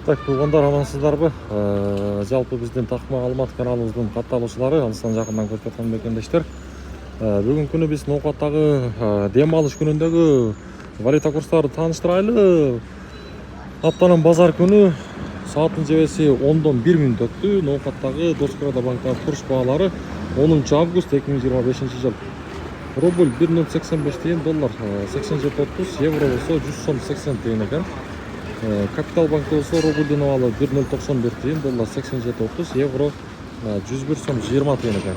Так, туугандар, амансыздарбы? Жалпы биздин Такма Алмат каналыбыздын катталуучулары, алыстан жакындан көрүп жаткан бекендештер. Бүгүнкү күнү биз Ноокаттагы дем алыш күнүндөгү валюта курстарды тааныштырайлы. Аптанын базар күнү сааттын жебеси 10-дон 1 мүнөт өттү. Ноокаттагы Доскоордо банктагы курс баалары 10 август 2025 жыл. Рубль 1.085 тиен, доллар 87.30, евро болсо 100 сом 80 тиен экен. Капитал банкта болсо рубльдин абалы 1.091 тиен, доллар 87.30, евро 101 сом 20 тиен экен.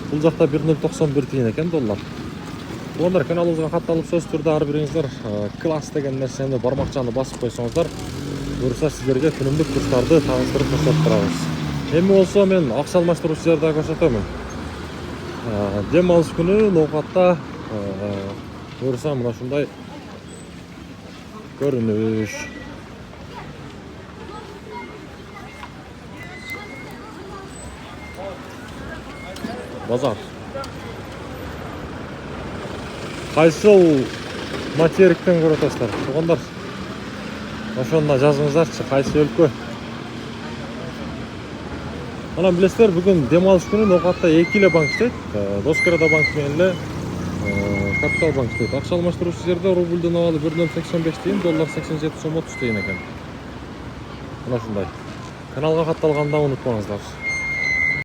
Бул жакта 1.091 тиен экен доллар. Туугандар, каналыбызга катталып сөз түрдө ар бириңиздер класс деген нерсени бармакчаны басып койсоңуздар, буюрса сиздерге күнүмдүк курстарды тааныштырып көрсөтүп турабыз. Эми болсо мен акча алмаштыруучу жерди көрсөтөмүн. Дем алыш күнү Ноокатта буюрса мына ушундай көрүнүш. Базар. Кайсыл материктен көрүп атасыздар? Туугандар, ошондо жазыңыздарчы, кайсы өлкө? Анан билесиздер, бүгүн дем алыш күнү Ноокатта 2 эле банк иштейт. Доскоордо банк менен эле Капитал банк иштейт. Акча алмаштыруучу жерде рубльдин абалы 1.085 тиен, доллар 87 сом 30 тиен экен. Мына ушундай. Каналга катталганды унутпаңыздар.